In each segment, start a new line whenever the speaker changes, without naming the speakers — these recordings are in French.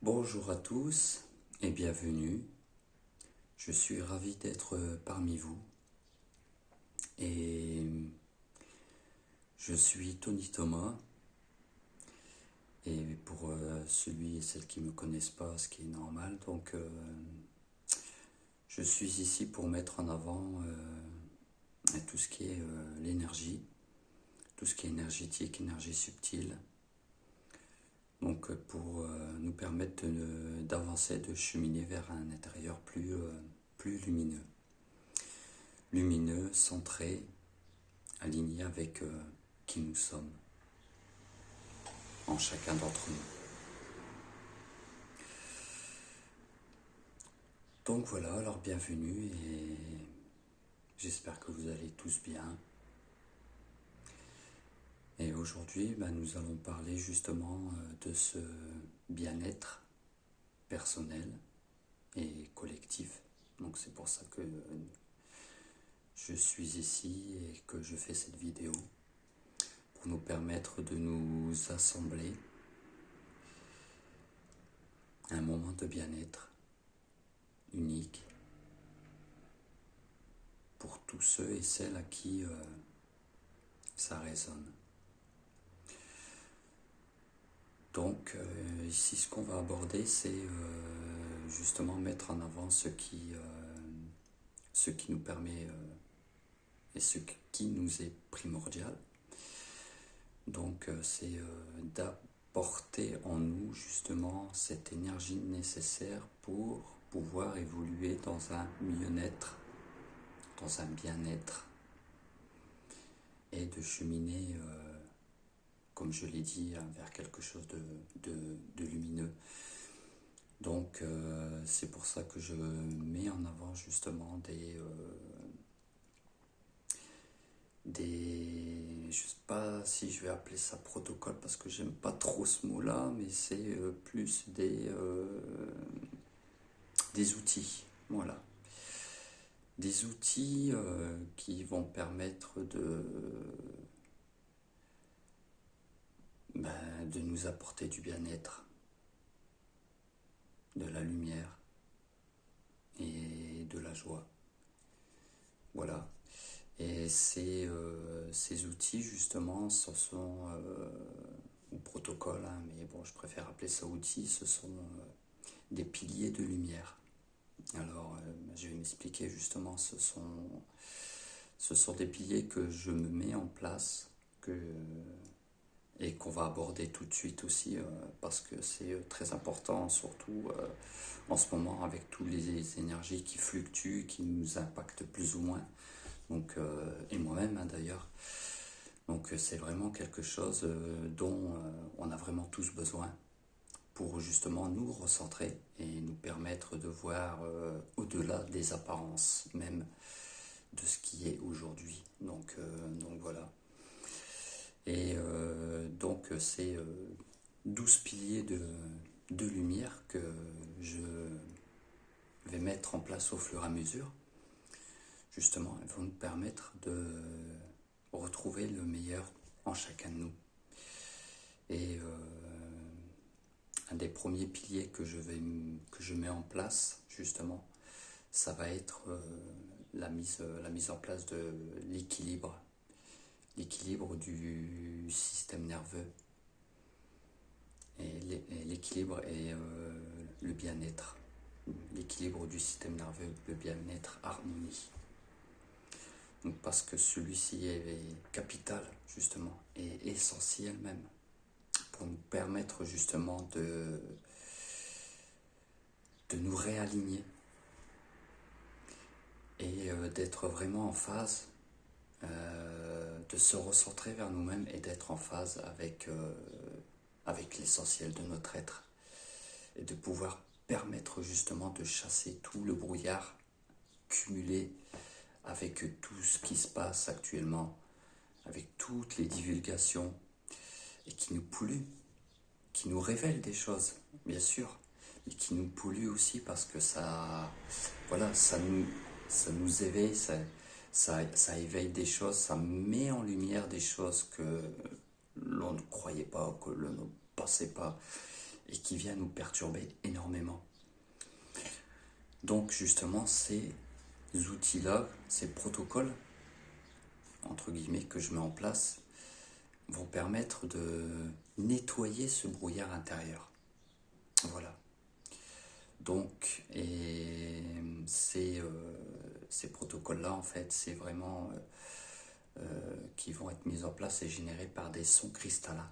Bonjour à tous et bienvenue. Je suis ravi d'être parmi vous et je suis Tony Thomas et pour celui et celles qui ne me connaissent pas, ce qui est normal, je suis ici pour mettre en avant tout ce qui est l'énergie, tout ce qui est énergétique, énergie subtile. Donc pour nous permettre d'avancer, de cheminer vers un intérieur plus lumineux. Lumineux, centré, aligné avec qui nous sommes, en chacun d'entre nous. Donc voilà, alors bienvenue et j'espère que vous allez tous bien. Et aujourd'hui, nous allons parler justement de ce bien-être personnel et collectif. Donc c'est pour ça que je suis ici et que je fais cette vidéo, pour nous permettre de nous assembler à un moment de bien-être unique pour tous ceux et celles à qui ça résonne. Donc ici ce qu'on va aborder, c'est justement mettre en avant ce qui nous permet et ce qui nous est primordial. Donc c'est d'apporter en nous justement cette énergie nécessaire pour pouvoir évoluer dans un mieux-être, dans un bien-être, et de cheminer, comme je l'ai dit, vers quelque chose de lumineux. Donc c'est pour ça que je mets en avant justement je sais pas si je vais appeler ça protocole parce que j'aime pas trop ce mot-là, mais c'est plus des outils, voilà. Des outils qui vont permettre de nous apporter du bien-être, de la lumière et de la joie. Voilà. Et ces outils, justement, ce sont, ou protocoles, mais bon, je préfère appeler ça outils, ce sont des piliers de lumière. Alors, je vais m'expliquer justement, ce sont des piliers que je me mets en place, et qu'on va aborder tout de suite aussi, parce que c'est très important, surtout en ce moment, avec toutes les énergies qui fluctuent, qui nous impactent plus ou moins. Donc, et moi-même d'ailleurs. Donc c'est vraiment quelque chose dont on a vraiment tous besoin pour justement nous recentrer et nous permettre de voir au-delà des apparences même de ce qui est aujourd'hui. Donc voilà. Et donc c'est 12 piliers de lumière que je vais mettre en place au fur et à mesure. Justement, elles vont nous permettre de retrouver le meilleur en chacun de nous. Et un des premiers piliers que je mets en place, justement, ça va être la mise en place de l'équilibre du système nerveux. Et l'équilibre et le bien-être. L'équilibre du système nerveux, le bien-être, harmonie. Donc parce que celui-ci est capital, justement, et essentiel même, pour nous permettre justement de nous réaligner et d'être vraiment en phase, de se recentrer vers nous-mêmes et d'être en phase avec l'essentiel de notre être, et de pouvoir permettre justement de chasser tout le brouillard cumulé avec tout ce qui se passe actuellement, avec toutes les divulgations, et qui nous polluent, qui nous révèlent des choses, bien sûr, mais qui nous polluent aussi parce que ça nous éveille, ça éveille des choses, ça met en lumière des choses que l'on ne croyait pas, que l'on ne pensait pas. et qui vient nous perturber énormément. Donc justement, ces outils-là, ces protocoles, entre guillemets, que je mets en place, vont permettre de nettoyer ce brouillard intérieur. Voilà. Donc, et ces protocoles-là, en fait, c'est vraiment qui vont être mis en place et générés par des sons cristallins.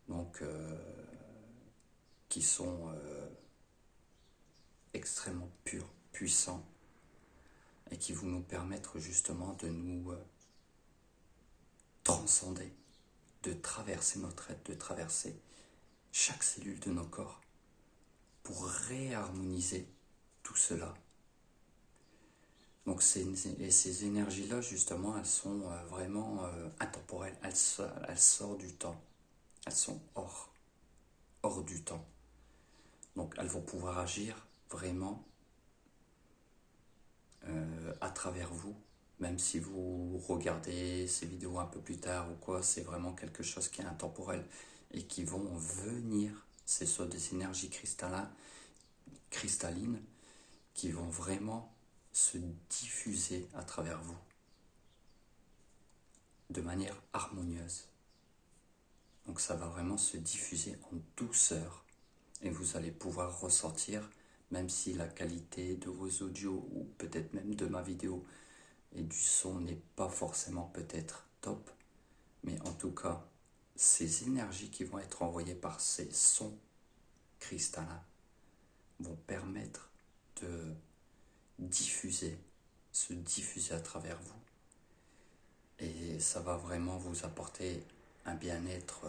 Donc, qui sont extrêmement purs, puissants, et qui vont nous permettre justement de nous transcender, de traverser notre être, de traverser chaque cellule de nos corps pour réharmoniser tout cela. Donc ces énergies-là, justement, elles sont vraiment intemporelles, elles sortent du temps, elles sont hors du temps. Donc elles vont pouvoir agir vraiment à travers vous, même si vous regardez ces vidéos un peu plus tard ou quoi, c'est vraiment quelque chose qui est intemporel et qui vont venir, c'est soit des énergies cristallines qui vont vraiment se diffuser à travers vous de manière harmonieuse. Donc ça va vraiment se diffuser en douceur et vous allez pouvoir ressentir, même si la qualité de vos audios ou peut-être même de ma vidéo et du son n'est pas forcément peut-être top, mais en tout cas, ces énergies qui vont être envoyées par ces sons cristallins vont permettre de se diffuser à travers vous. Et ça va vraiment vous apporter un bien-être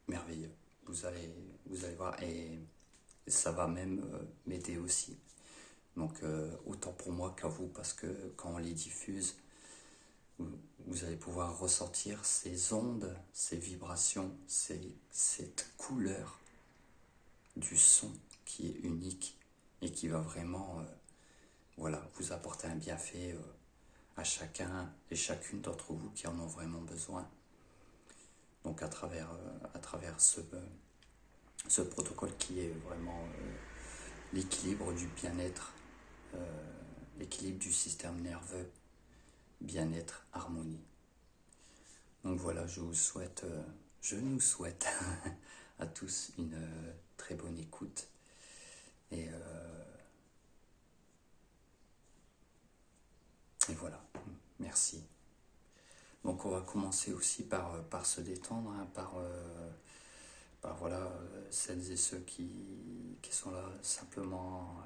merveilleux. Vous allez voir, et ça va même m'aider aussi. Donc autant pour moi qu'à vous, parce que quand on les diffuse, vous allez pouvoir ressentir ces ondes, ces vibrations, cette couleur du son qui est unique et qui va vraiment voilà, vous apporter un bienfait à chacun et chacune d'entre vous qui en ont vraiment besoin. Donc à travers ce protocole qui est vraiment l'équilibre du bien-être, l'équilibre du système nerveux, bien-être, harmonie. Donc voilà, je nous souhaite à tous une très bonne écoute et voilà, merci. Donc on va commencer aussi par se détendre, hein, par voilà, celles et ceux qui sont là simplement,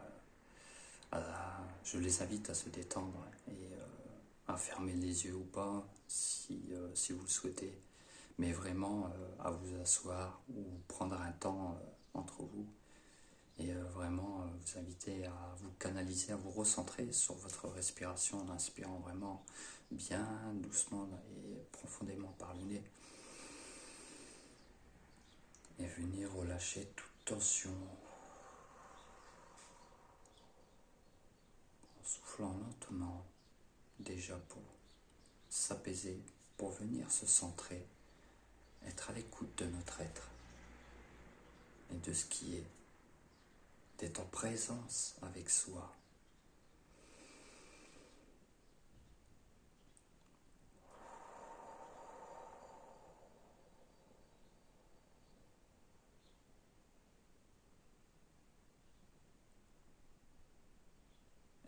je les invite à se détendre et à fermer les yeux ou pas si vous le souhaitez, mais vraiment à vous asseoir ou prendre un temps entre vous et vraiment vous inviter à vous canaliser, à vous recentrer sur votre respiration en inspirant vraiment bien doucement et profondément par le nez et venir relâcher toute tension en soufflant lentement, déjà pour s'apaiser, pour venir se centrer, être à l'écoute de notre être et de ce qui est, d'être en présence avec soi.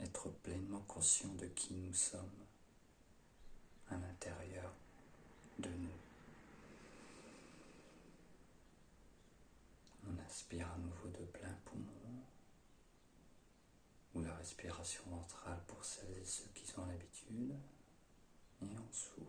Être pleinement conscient de qui nous sommes à l'intérieur de nous. On inspire à nouveau de plein poumon, ou la respiration ventrale pour celles et ceux qui ont l'habitude, et on souffle.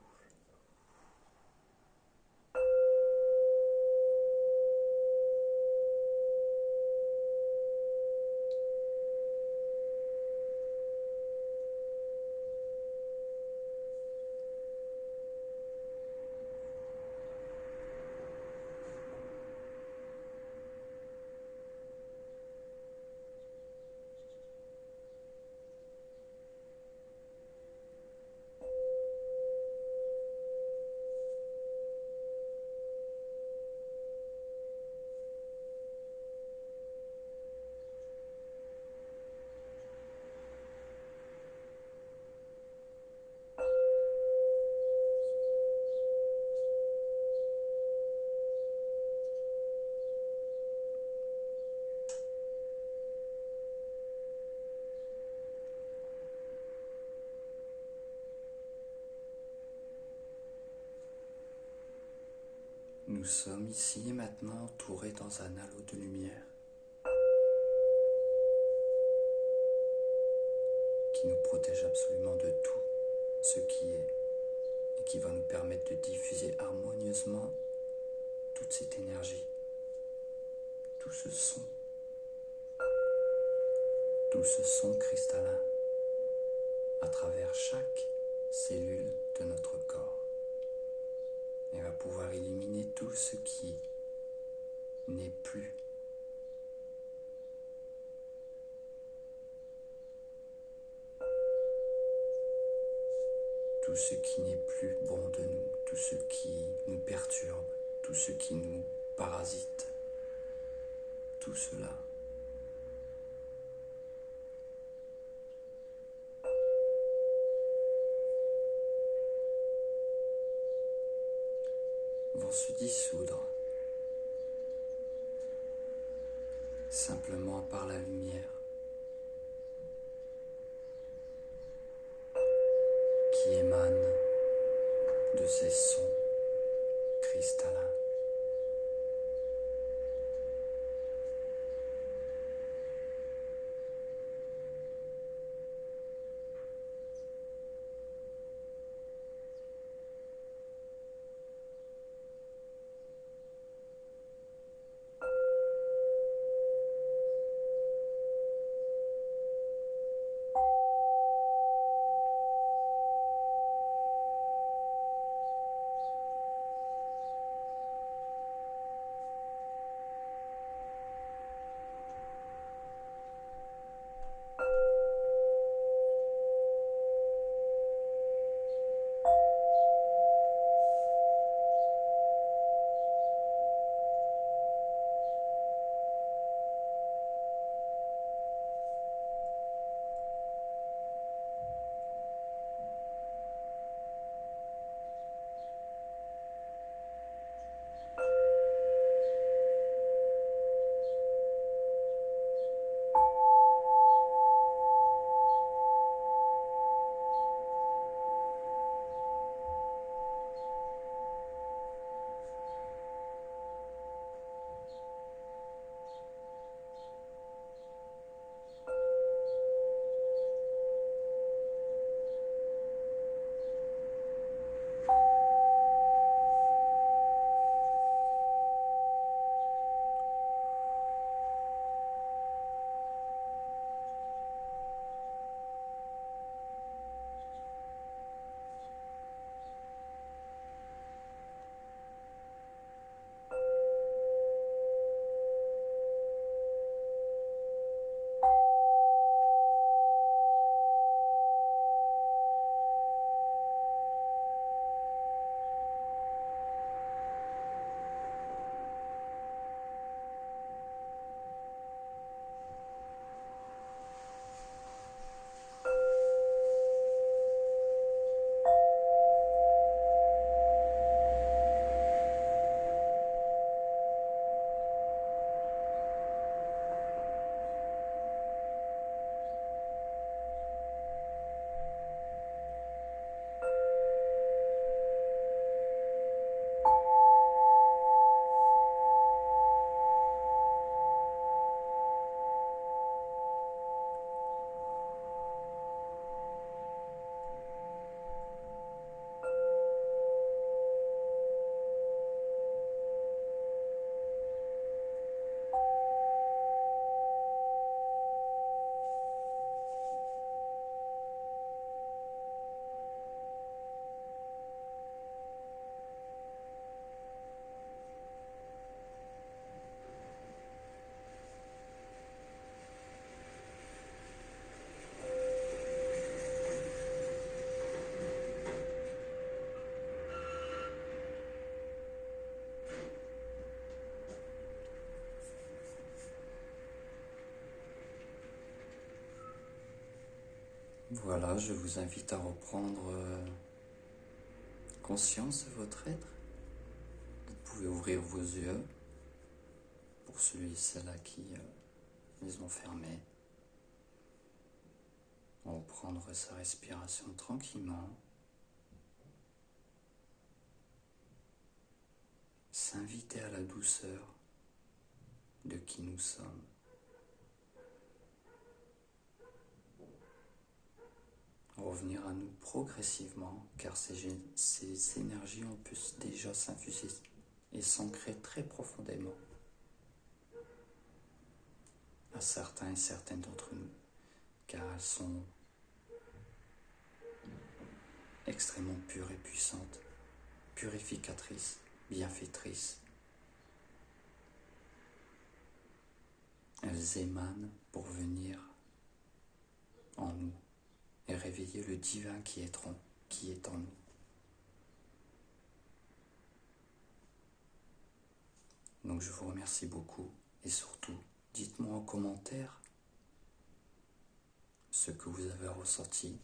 Nous sommes ici et maintenant entourés dans un halo de lumière qui nous protège absolument de tout ce qui est et qui va nous permettre de diffuser harmonieusement toute cette énergie, tout ce son cristallin à travers chaque cellule de notre corps. Et va pouvoir éliminer tout ce qui n'est plus. Tout ce qui n'est plus bon de nous, tout ce qui nous perturbe, tout ce qui nous parasite, tout cela vont se dissoudre simplement par la lumière qui émane de ces sons cristallins. Voilà, je vous invite à reprendre conscience de votre être. Vous pouvez ouvrir vos yeux pour celui et celle-là qui les ont fermés. Reprendre sa respiration tranquillement. s'inviter à la douceur de qui nous sommes. Revenir à nous progressivement, car ces énergies ont pu déjà s'infuser et s'ancrer très profondément à certains et certaines d'entre nous, car elles sont extrêmement pures et puissantes, purificatrices, bienfaitrices. Elles émanent pour venir en nous et réveiller le divin qui est en nous. Donc je vous remercie beaucoup et surtout, dites-moi en commentaire ce que vous avez ressenti.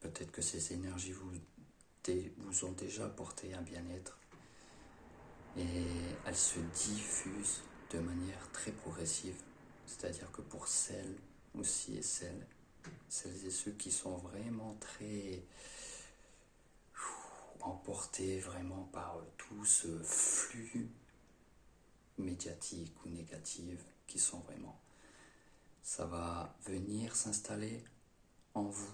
Peut-être que ces énergies vous ont déjà apporté un bien-être et elles se diffusent de manière très progressive. C'est-à-dire que pour celles et ceux qui sont vraiment très emportés vraiment par tout ce flux médiatique ou négatif qui sont vraiment, ça va venir s'installer en vous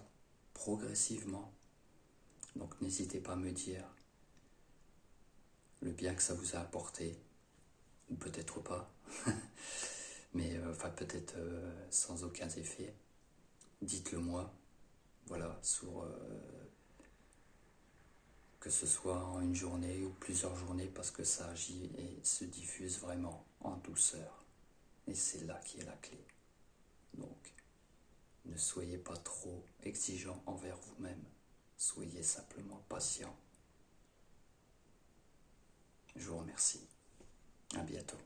progressivement. Donc n'hésitez pas à me dire le bien que ça vous a apporté, ou peut-être pas, mais peut-être sans aucun effet. Dites-le moi, voilà, que ce soit en une journée ou plusieurs journées, parce que ça agit et se diffuse vraiment en douceur. Et c'est là qui est la clé. Donc, ne soyez pas trop exigeant envers vous-même. Soyez simplement patient. Je vous remercie. À bientôt.